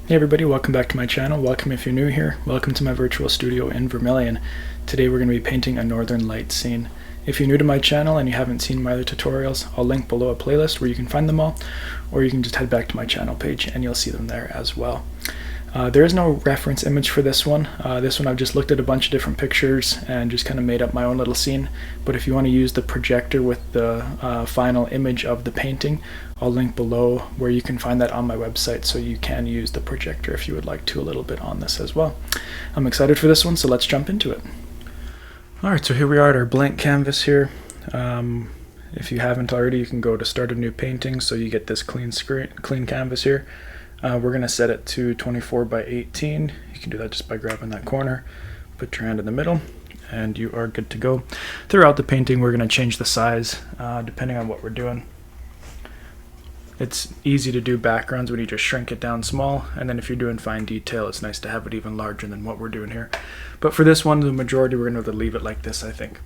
Hey everybody, welcome back to my channel. Welcome if you're new here. Welcome to my virtual studio in Vermillion. Today we're going to be painting a northern light scene. If you're new to my channel and you haven't seen my other tutorials, I'll link below a playlist where you can find them all, or you can just head back to my channel page and you'll see them there as well. There is no reference image for this one. This one I've just looked at a bunch of different pictures and just kind of made up my own little scene. But if you want to use the projector with the final image of the painting, I'll link below where you can find that on my website, so you can use the projector if you would like to a little bit on this as well. I'm excited for this one, so let's jump into it. Alright, so here we are at our blank canvas here. If you haven't already, you can go to start a new painting so you get this clean canvas here. We're going to set it to 24 by 18. You can do that just by grabbing that corner, put your hand in the middle, and you are good to go. Throughout the painting we're going to change the size depending on what we're doing. It's easy to do backgrounds when you just shrink it down small, and then if you're doing fine detail it's nice to have it even larger than what we're doing here. But for this one, the majority we're going to leave it like this, I think.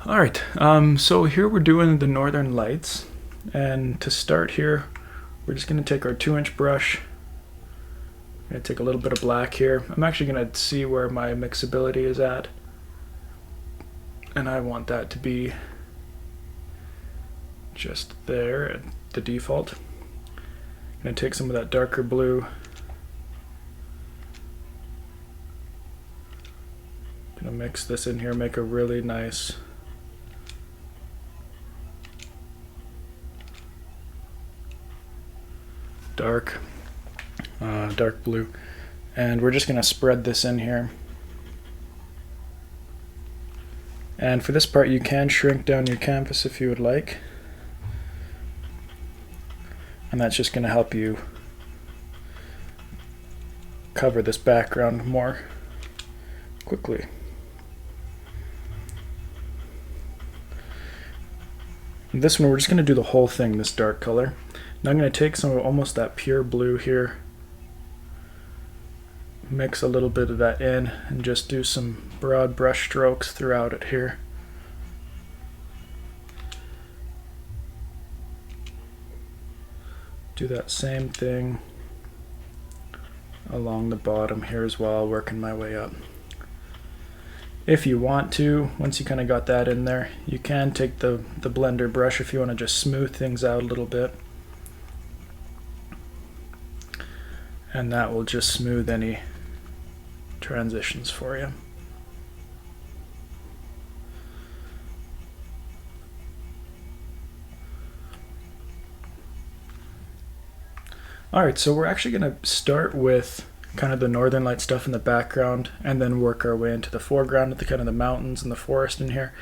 Alright, so here we're doing the northern lights, and to start here we're just going to take our 2-inch brush. I'm going to take a little bit of black here. I'm actually going to see where my mixability is at, and I want that to be just there at the default. I'm going to take some of that darker blue, going to mix this in here, make a really nice dark blue, and we're just going to spread this in here. And for this part you can shrink down your canvas if you would like, and that's just going to help you cover this background more quickly. And this one we're just going to do the whole thing, this dark color. Now I'm going to take some of almost that pure blue here, mix a little bit of that in, and just do some broad brush strokes throughout it here. Do that same thing along the bottom here as well, working my way up. If you want to, once you kind of got that in there, you can take the blender brush if you want to just smooth things out a little bit. And that will just smooth any transitions for you. Alright, so we're actually going to start with kind of the northern light stuff in the background, and then work our way into the foreground with the kind of the mountains and the forest in here,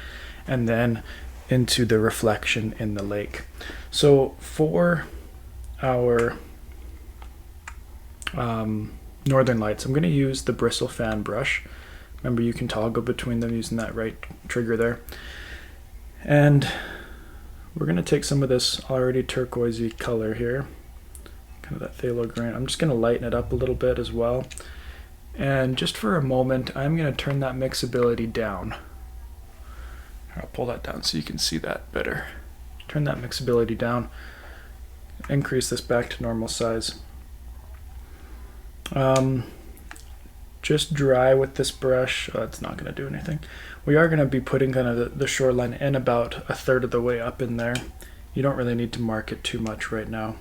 and then into the reflection in the lake. So for our northern lights, I'm going to use the bristle fan brush. Remember, you can toggle between them using that right trigger there. And we're going to take some of this already turquoisey color here, kind of that phthalo green. I'm just going to lighten it up a little bit as well. And just for a moment, I'm going to turn that mixability down. I'll pull that down so you can see that better. Turn that mixability down. Increase this back to normal size. Just dry with this brush. It's not going to do anything. We are going to be putting kind of the shoreline in about 1/3 of the way up in there. You don't really need to mark it too much right now,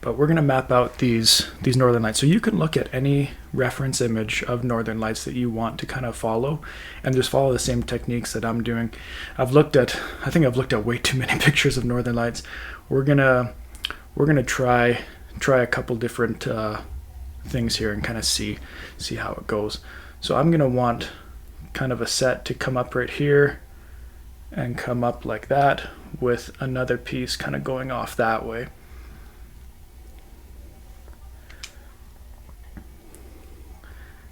but we're going to map out these northern lights. So you can look at any reference image of northern lights that you want to kind of follow, and just follow the same techniques that I'm doing. I think I've looked at way too many pictures of northern lights. We're gonna try a couple different things here and kind of see how it goes. So I'm gonna want kind of a set to come up right here and come up like that, with another piece kind of going off that way.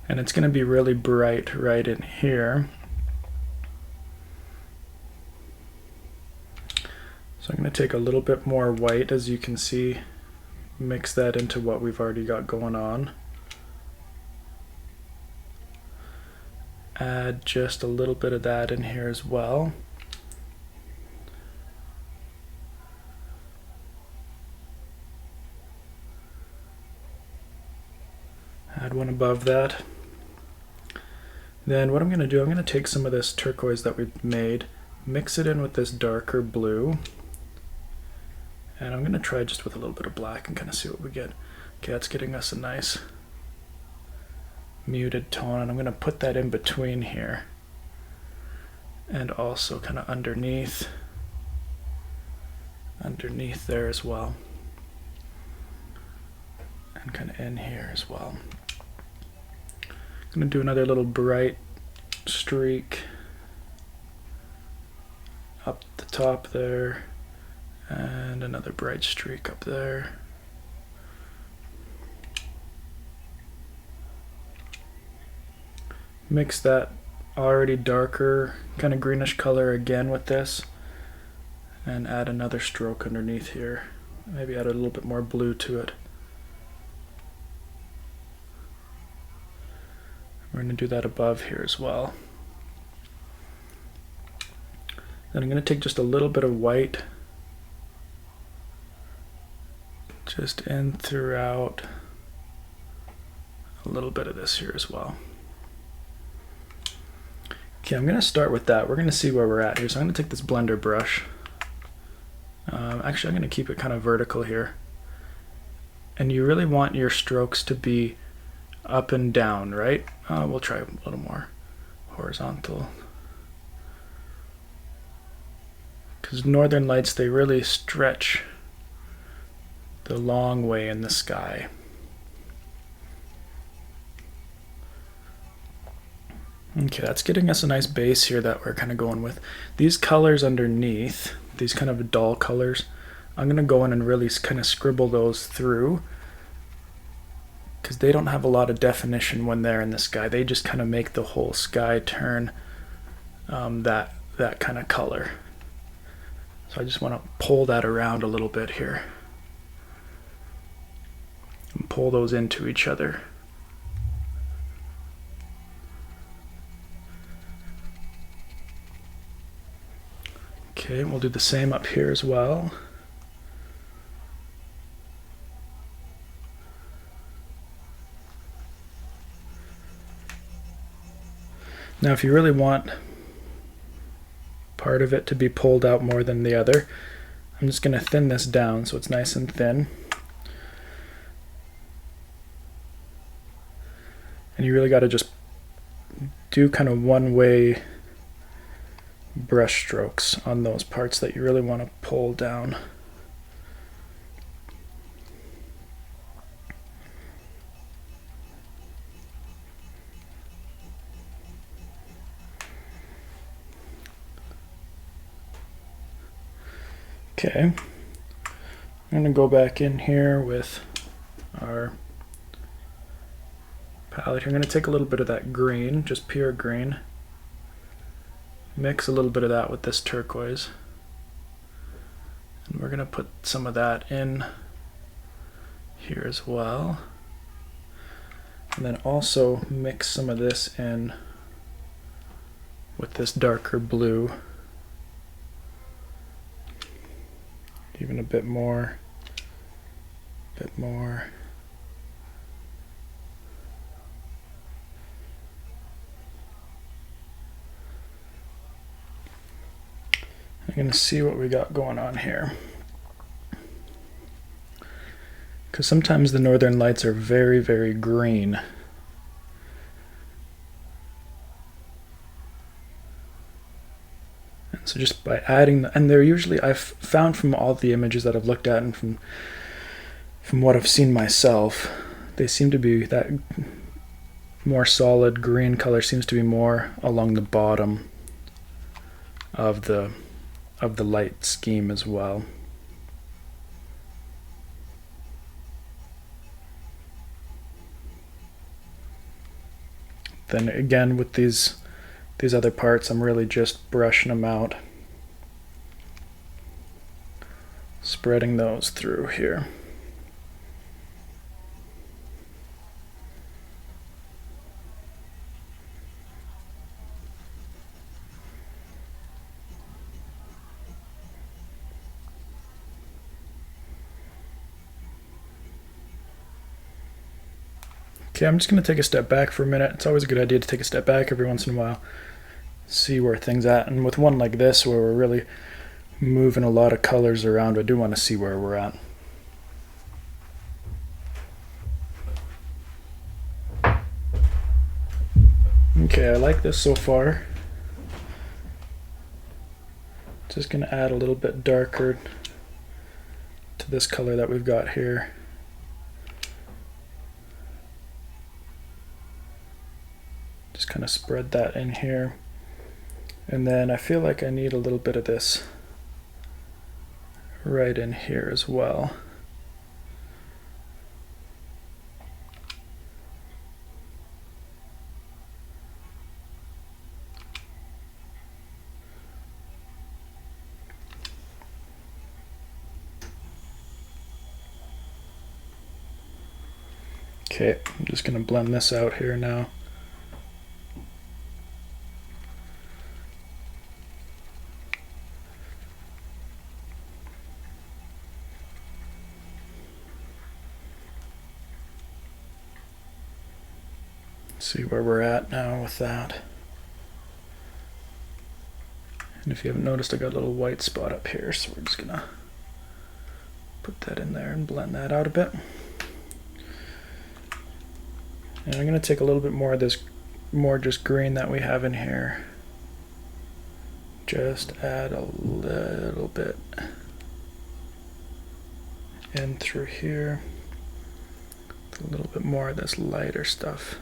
And it's going to be really bright right in here. So I'm going to take a little bit more white, as you can see, mix that into what we've already got going on. Add just a little bit of that in here as well. Add one above that. Then what I'm going to do, I'm going to take some of this turquoise that we made, mix it in with this darker blue, and I'm going to try just with a little bit of black and kind of see what we get. Okay, that's getting us a nice muted tone, and I'm going to put that in between here and also kind of underneath there as well, and kind of in here as well. I'm going to do another little bright streak up the top there, and another bright streak up there. Mix that already darker kind of greenish color again with this, and add another stroke underneath here. Maybe add a little bit more blue to it. We're going to do that above here as well. Then I'm going to take just a little bit of white just in throughout a little bit of this here as well. Okay, I'm going to start with that. We're going to see where we're at here. So I'm going to take this blender brush. Actually, I'm going to keep it kind of vertical here. And you really want your strokes to be up and down, right? We'll try a little more horizontal. Because northern lights, they really stretch the long way in the sky. Okay, that's getting us a nice base here that we're kind of going with. These colors underneath, these kind of dull colors, I'm going to go in and really kind of scribble those through, because they don't have a lot of definition when they're in the sky. They just kind of make the whole sky turn that kind of color. So I just want to pull that around a little bit here and pull those into each other. Okay, we'll do the same up here as well. Now if you really want part of it to be pulled out more than the other, I'm just going to thin this down so it's nice and thin. And you really got to just do kind of one-way brush strokes on those parts that you really want to pull down. Okay, I'm going to go back in here with our palette. I'm going to take a little bit of that green, just pure green, mix a little bit of that with this turquoise, and we're going to put some of that in here as well, and then also mix some of this in with this darker blue. Even a bit more, bit more. I'm going to see what we got going on here. Because sometimes the northern lights are very, very green. So just by adding, and they're usually, I've found from all the images that I've looked at and from what I've seen myself, they seem to be that more solid green color seems to be more along the bottom of the light scheme as well. Then again with these other parts, I'm really just brushing them out, spreading those through here. Okay, I'm just going to take a step back for a minute. It's always a good idea to take a step back every once in a while, see where things at. And with one like this, where we're really moving a lot of colors around, I do want to see where we're at. Okay, I like this so far. Just going to add a little bit darker to this color that we've got here. Just kind of spread that in here. And then I feel like I need a little bit of this right in here as well. Okay, I'm just going to blend this out here now. See where we're at now with that. And if you haven't noticed, I got a little white spot up here, so we're just going to put that in there and blend that out a bit. And I'm going to take a little bit more of this more just green that we have in here. Just add a little bit in through here. A little bit more of this lighter stuff.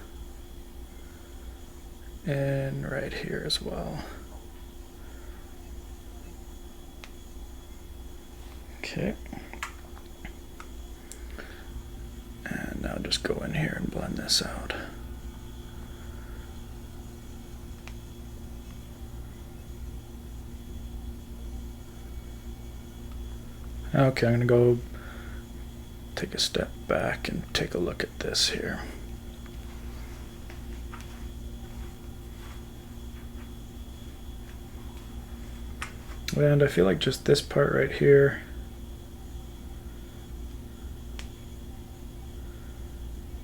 And right here as well. Okay. And now just go in here and blend this out. Okay, I'm going to go take a step back and take a look at this here. And I feel like just this part right here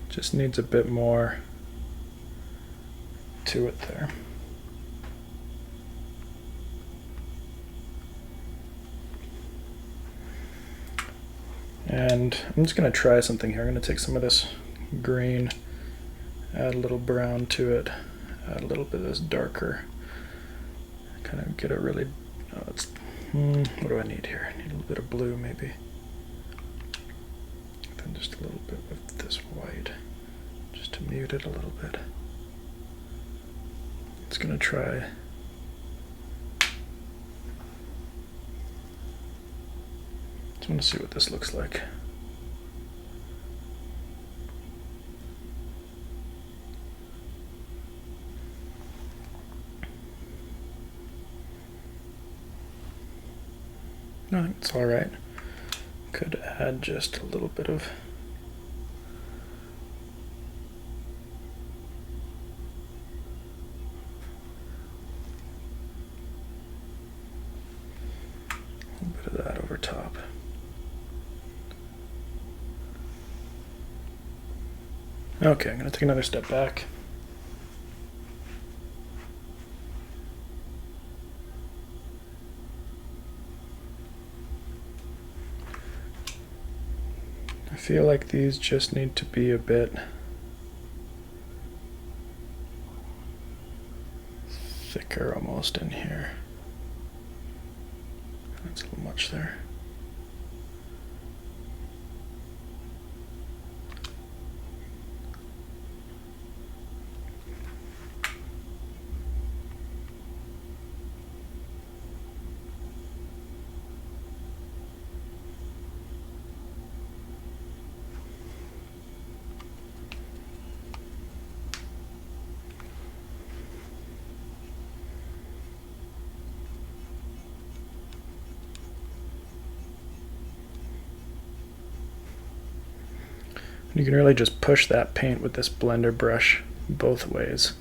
just needs a bit more to it there. And I'm just going to try something here. I'm going to take some of this green, add a little brown to it, add a little bit of this darker, kind of get a really, what do I need here? I need a little bit of blue maybe. Then just a little bit of this white, just to mute it a little bit. It's going to try. Just want to see what this looks like. I think it's all right. Could add just a little bit of that over top. Okay, I'm going to take another step back. I feel like these just need to be a bit thicker almost in here. That's a little much there. You can really just push that paint with this blender brush both ways.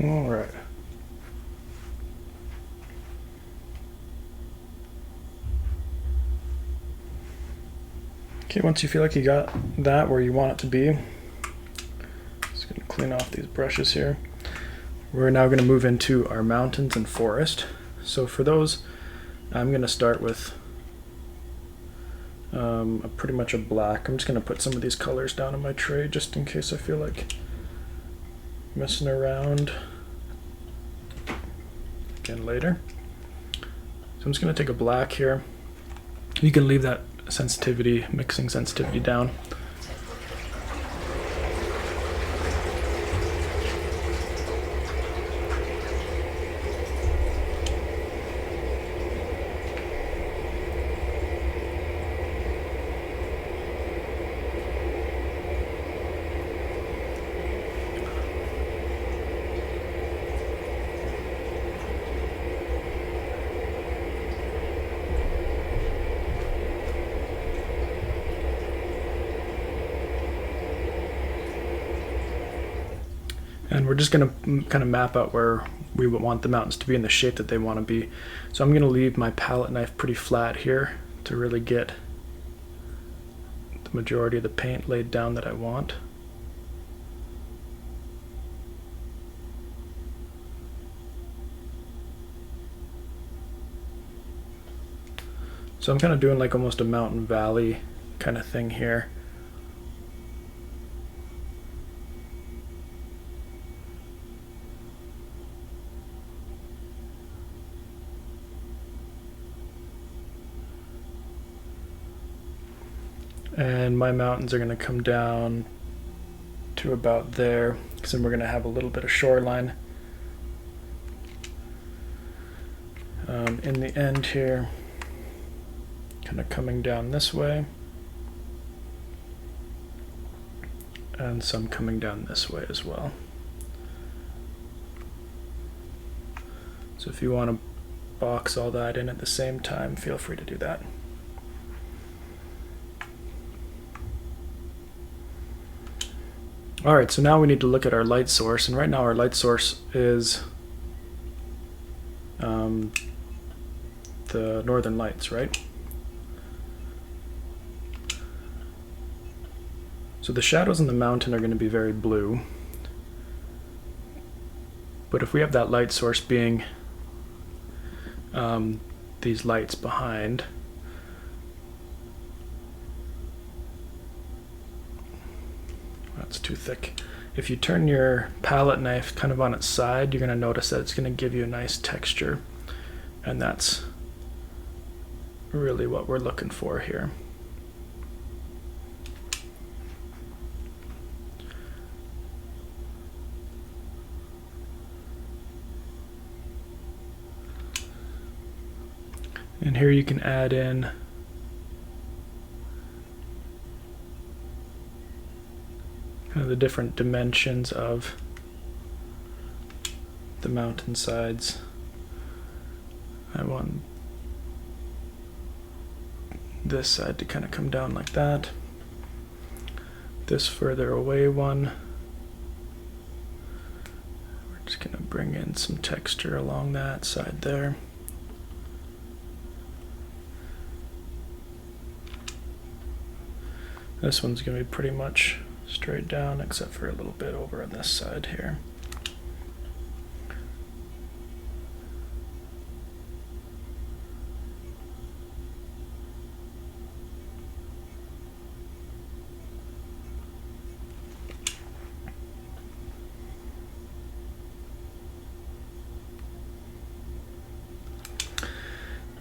All right. Okay, once you feel like you got that where you want it to be, just going to clean off these brushes here. We're now going to move into our mountains and forest. So for those, I'm going to start with pretty much a black. I'm just going to put some of these colors down in my tray just in case I feel like messing around again later. So I'm just going to take a black here. You can leave that sensitivity, mixing sensitivity down. And we're just going to kind of map out where we want the mountains to be in the shape that they want to be. So I'm going to leave my palette knife pretty flat here to really get the majority of the paint laid down that I want. So I'm kind of doing like almost a mountain valley kind of thing here. And my mountains are going to come down to about there, because then we're going to have a little bit of shoreline in the end here, kind of coming down this way, and some coming down this way as well. So if you want to box all that in at the same time, feel free to do that. Alright, so now we need to look at our light source, and right now our light source is the northern lights, right? So the shadows in the mountain are going to be very blue, but if we have that light source being these lights behind, that's too thick. If you turn your palette knife kind of on its side, you're going to notice that it's going to give you a nice texture, and that's really what we're looking for here. And here you can add in kind of the different dimensions of the mountain sides. I want this side to kind of come down like that. This further away one, we're just going to bring in some texture along that side there. This one's going to be pretty much straight down, except for a little bit over on this side here.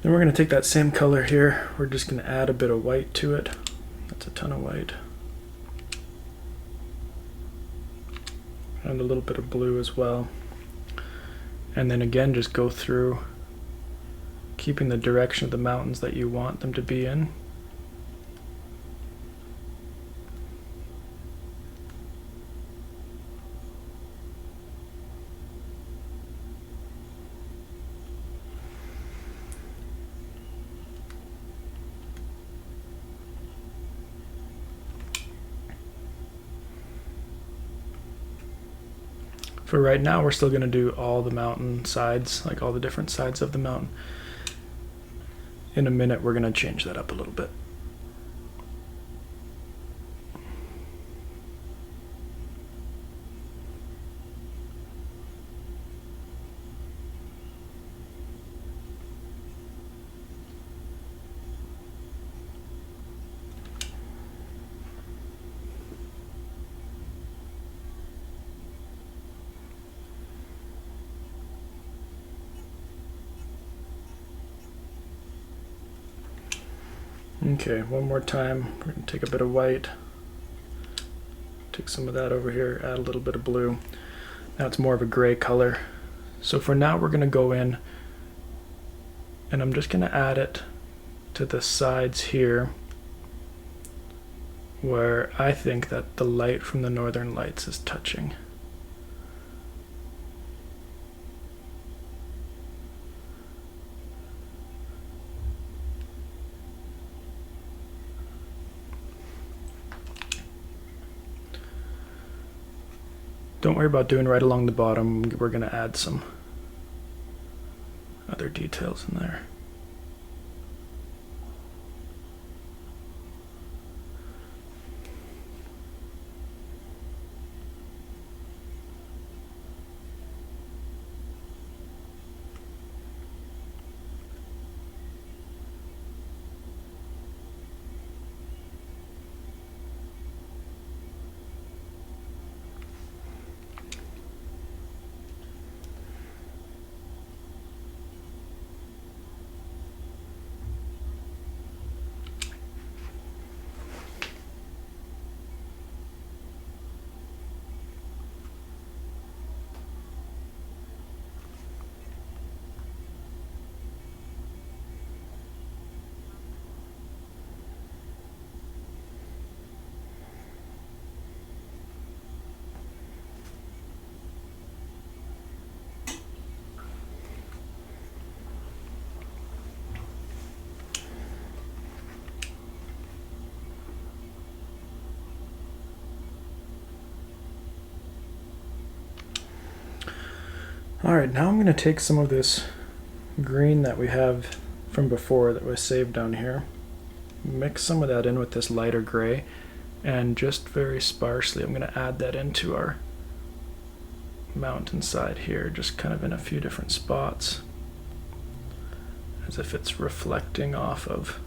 Then we're going to take that same color here, we're just going to add a bit of white to it. That's a ton of white. And a little bit of blue as well. And then again, just go through, keeping the direction of the mountains that you want them to be in. For right now, we're still going to do all the mountain sides, like all the different sides of the mountain. In a minute, we're going to change that up a little bit. Okay, one more time. We're going to take a bit of white, take some of that over here, add a little bit of blue. Now it's more of a gray color. So for now, we're going to go in and I'm just going to add it to the sides here where I think that the light from the northern lights is touching. Don't worry about doing right along the bottom. We're going to add some other details in there. Alright, now I'm going to take some of this green that we have from before that was saved down here, mix some of that in with this lighter gray, and just very sparsely I'm going to add that into our mountainside here, just kind of in a few different spots, as if it's reflecting off of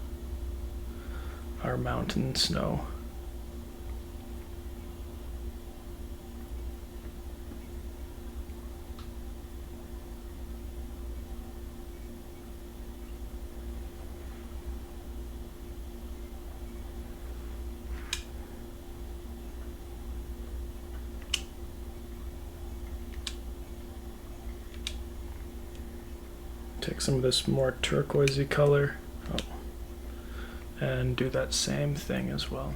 our mountain snow. Take some of this more turquoisey color and do that same thing as well.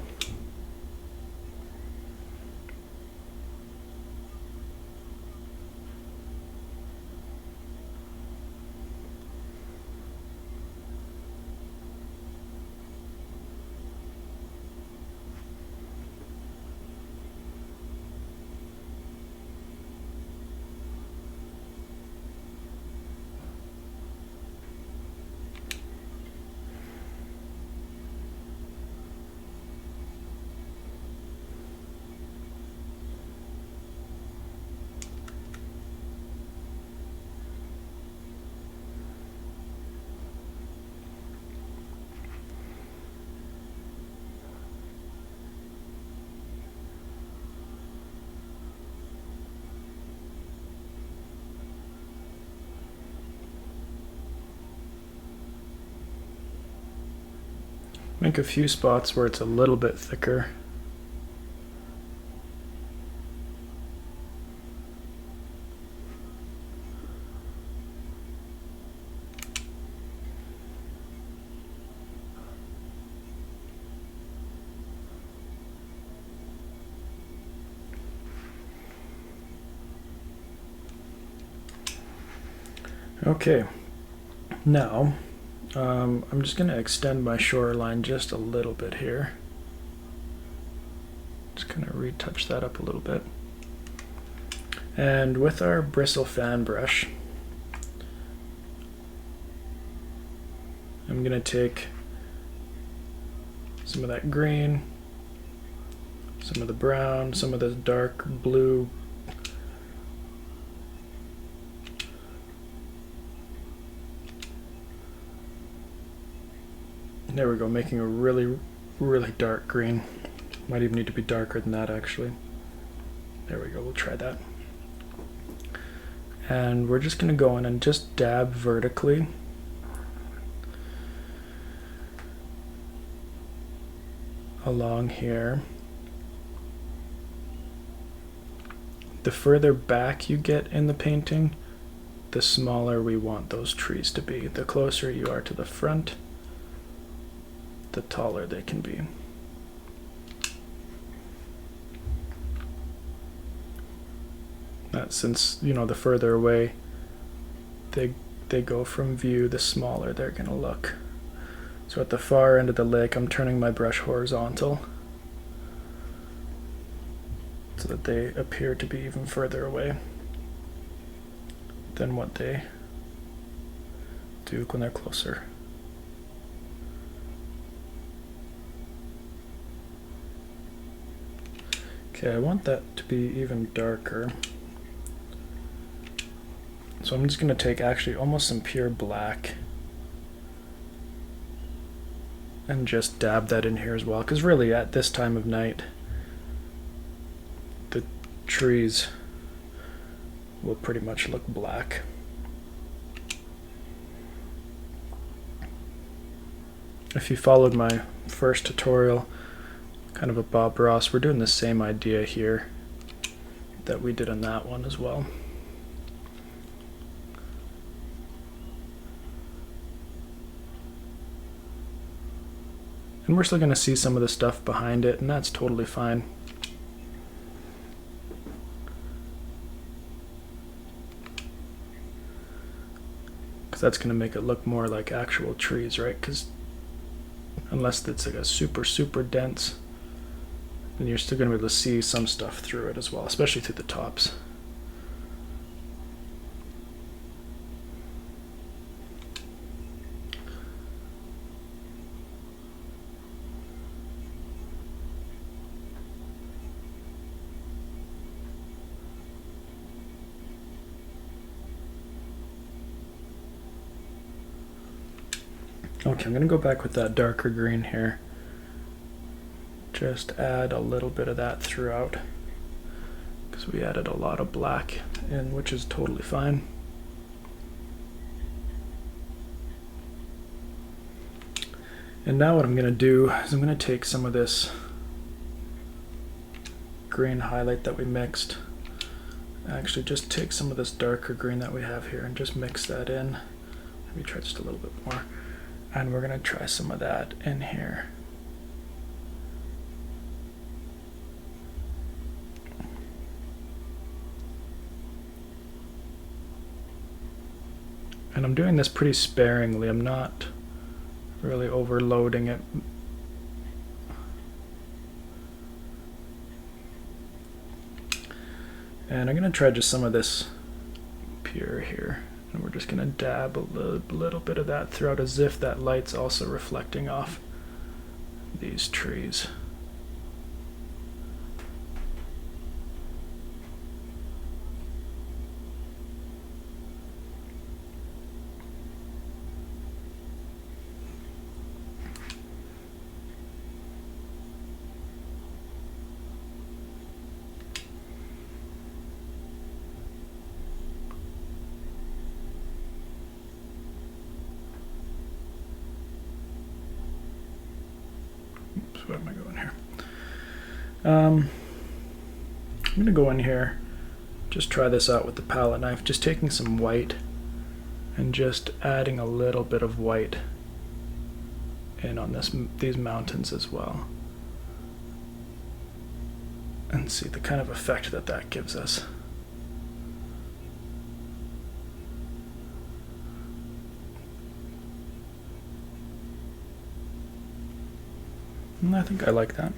Make a few spots where it's a little bit thicker. Okay, now I'm just going to extend my shoreline just a little bit here. Just kind of retouch that up a little bit. And with our bristle fan brush, I'm going to take some of that green, some of the brown, some of the dark blue, there we go, making a really, really dark green. Might even need to be darker than that actually. There we go, we'll try that. And we're just going to go in and just dab vertically. Along here. The further back you get in the painting, the smaller we want those trees to be. The closer you are to the front, the taller they can be. Since, you know, the further away they go from view, the smaller they're going to look. So at the far end of the lake, I'm turning my brush horizontal so that they appear to be even further away than what they do when they're closer. Okay, I want that to be even darker. So I'm just going to take actually almost some pure black and just dab that in here as well, because really at this time of night the trees will pretty much look black. If you followed my first tutorial, kind of a Bob Ross, we're doing the same idea here that we did on that one as well. And we're still going to see some of the stuff behind it, and that's totally fine. Because that's going to make it look more like actual trees, right? Because unless it's like a super, super dense, then you're still going to be able to see some stuff through it as well, especially through the tops. Okay, I'm going to go back with that darker green here. Just add a little bit of that throughout, because we added a lot of black in, which is totally fine. And now what I'm going to do is I'm going to take some of this green highlight that we mixed, actually just take some of this darker green that we have here and just mix that in. Let me try just a little bit more. And we're going to try some of that in here. And I'm doing this pretty sparingly. I'm not really overloading it. And I'm going to try just some of this pure here. And we're just going to dab a little bit of that throughout, as if that light's also reflecting off these trees. Where am I going here? I'm going to go in here, just try this out with the palette knife, just taking some white and just adding a little bit of white in on these mountains as well. And see the kind of effect that that gives us. And I think I like that.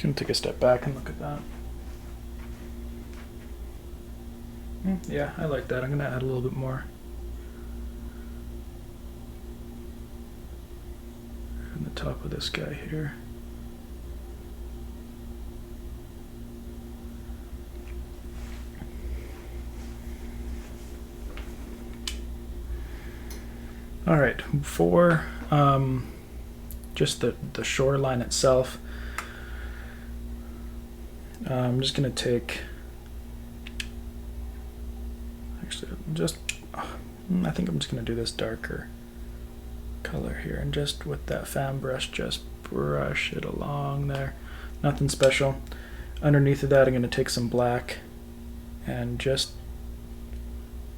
Gonna take a step back and look at that. Yeah, I like that. I'm gonna add a little bit more. On the top of this guy here. All right, for just the shoreline itself, I'm just gonna take, actually I think I'm just gonna do this darker color here, and just with that fan brush, just brush it along there. Nothing special. Underneath of that, I'm gonna take some black and just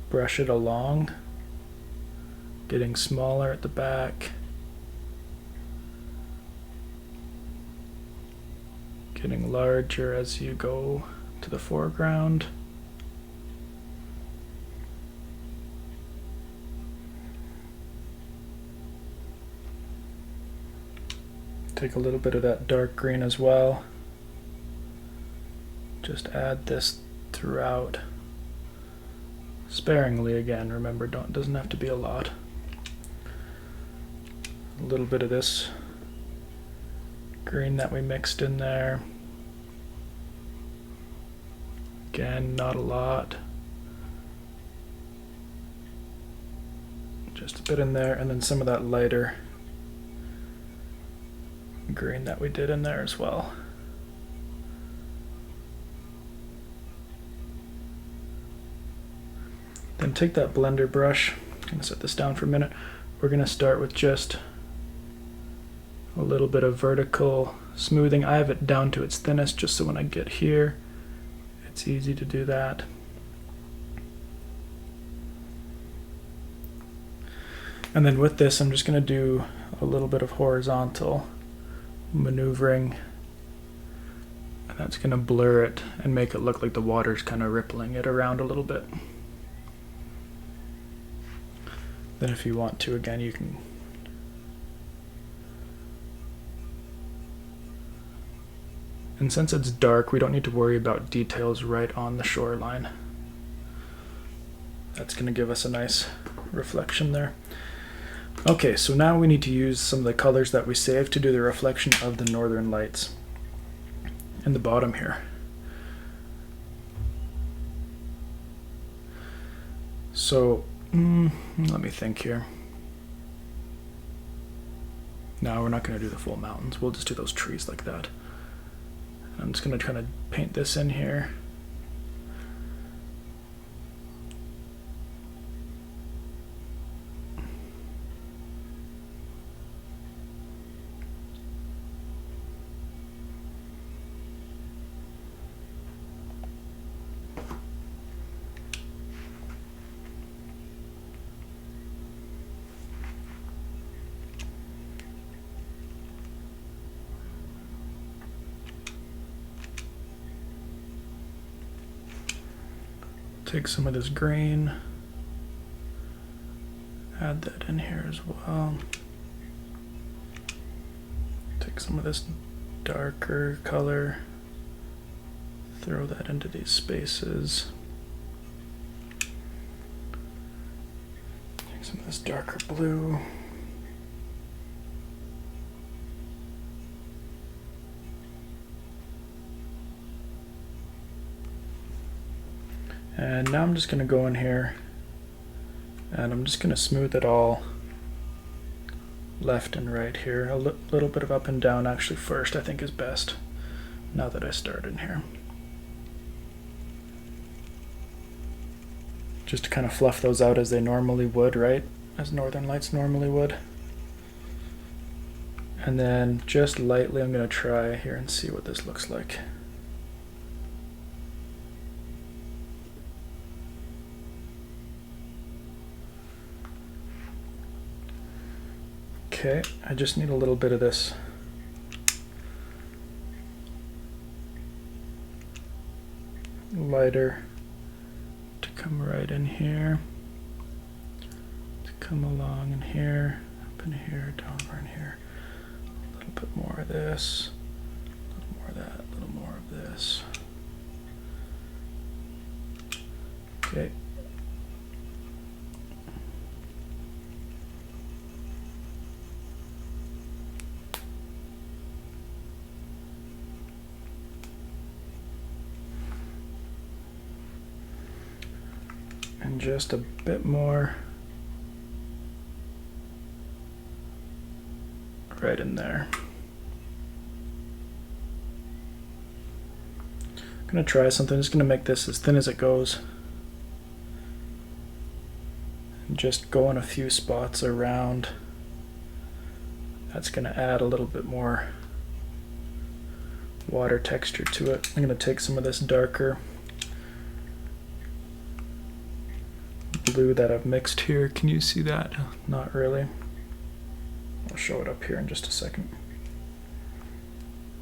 brush it along, getting smaller at the back, getting larger as you go to the foreground. Take a little bit of that dark green as well. Just add this throughout, sparingly again. Remember, doesn't have to be a lot. A little bit of this green that we mixed in there. Again, not a lot. Just a bit in there, and then some of that lighter green that we did in there as well. Then take that blender brush. I'm going to set this down for a minute. We're going to start with just a little bit of vertical smoothing. I have it down to its thinnest just so when I get here, it's easy to do that. And then with this, I'm just going to do a little bit of horizontal maneuvering, and that's going to blur it and make it look like the water's kind of rippling it around a little bit. Then if you want to, again, you can and since it's dark, we don't need to worry about details right on the shoreline. That's going to give us a nice reflection there. Okay, so now we need to use some of the colors that we saved to do the reflection of the northern lights in the bottom here. So let me think here. No, we're not going to do the full mountains. We'll just do those trees like that. I'm just going to kind of paint this in here. Take some of this green, add that in here as well. Take some of this darker color, throw that into these spaces. Take some of this darker blue. And now I'm just going to go in here and I'm just going to smooth it all left and right here. A little bit of up and down actually first I think is best now that I started here. Just to kind of fluff those out as they normally would, right? As northern lights normally would. And then just lightly I'm going to try here and see what this looks like. Okay, I just need a little bit of this lighter to come right in here, to come along in here, up in here, down over in here. A little bit more of this, a little more of that. Okay. And just a bit more right in there. I'm gonna try something. I'm just gonna make this as thin as it goes. And just go in a few spots around. That's gonna add a little bit more water texture to it. I'm gonna take some of this darker blue that I've mixed here. Can you see that? Not really. I'll show it up here in just a second.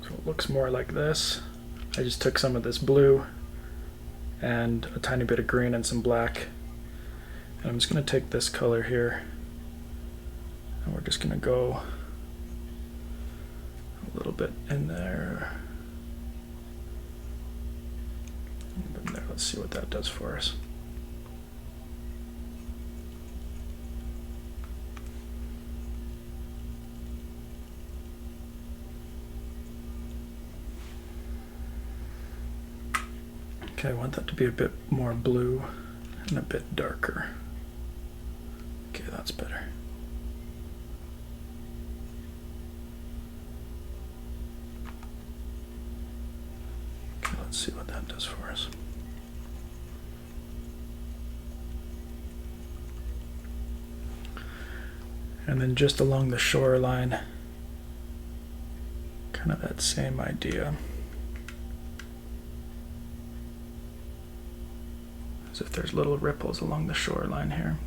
So it looks more like this. I just took some of this blue and a tiny bit of green and some black. And I'm just going to take this color here and we're just going to go a little bit in there. A little bit in there. Let's see what that does for us. Okay, I want that to be a bit more blue and a bit darker. Okay, that's better. Okay, let's see what that does for us. And then just along the shoreline, kind of that same idea. As if there's little ripples along the shoreline here.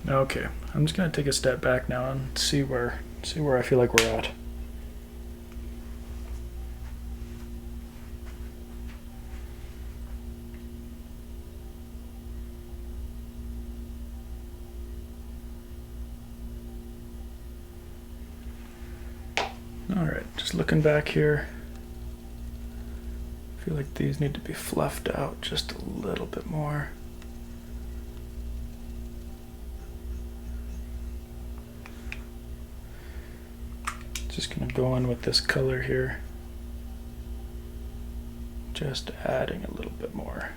Okay, I'm just gonna take a step back now and see where I feel like we're at. Alright, just looking back here, I feel like these need to be fluffed out just a little bit more. Just gonna go in with this color here, just adding a little bit more.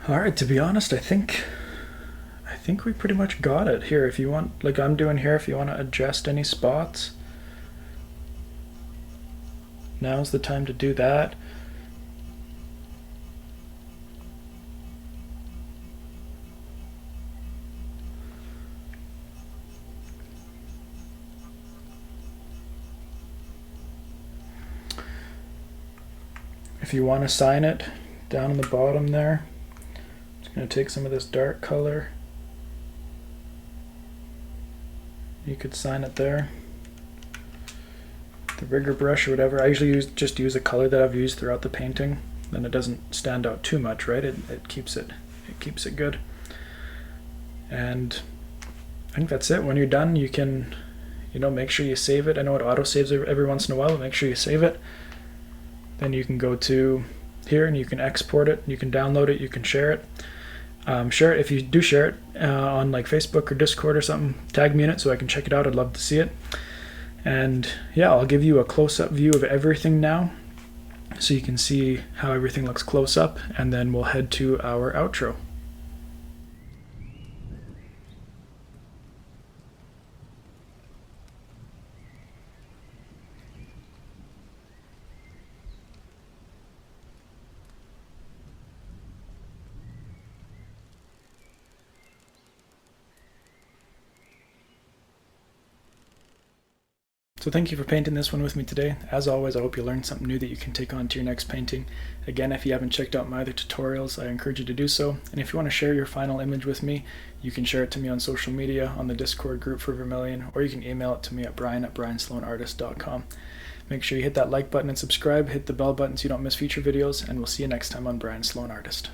Alright, to be honest, I think we pretty much got it here. If you want, like I'm doing here, if you want to adjust any spots, now's the time to do that. If you want to sign it down in the bottom there, I'm going to take some of this dark color. You could sign it there. The rigger brush or whatever. I usually just use a color that I've used throughout the painting. Then it doesn't stand out too much, right? It keeps it good. And I think that's it. When you're done, you can, make sure you save it. I know it auto saves every once in a while, but make sure you save it. Then you can go to here and you can export it. You can download it. You can share it. Share it if you do share it on like Facebook or Discord or something. Tag me in it so I can check it out. I'd love to see it. And yeah, I'll give you a close-up view of everything now so you can see how everything looks close up, and then we'll head to our outro. So thank you for painting this one with me today. As always, I hope you learned something new that you can take on to your next painting. Again, if you haven't checked out my other tutorials, I encourage you to do so. And if you want to share your final image with me, you can share it to me on social media, on the Discord group for Vermillion, or you can email it to me at brian@briansloanartist.com. Make sure you hit that like button and subscribe, hit the bell button so you don't miss future videos, and we'll see you next time on Brian Sloan Artist.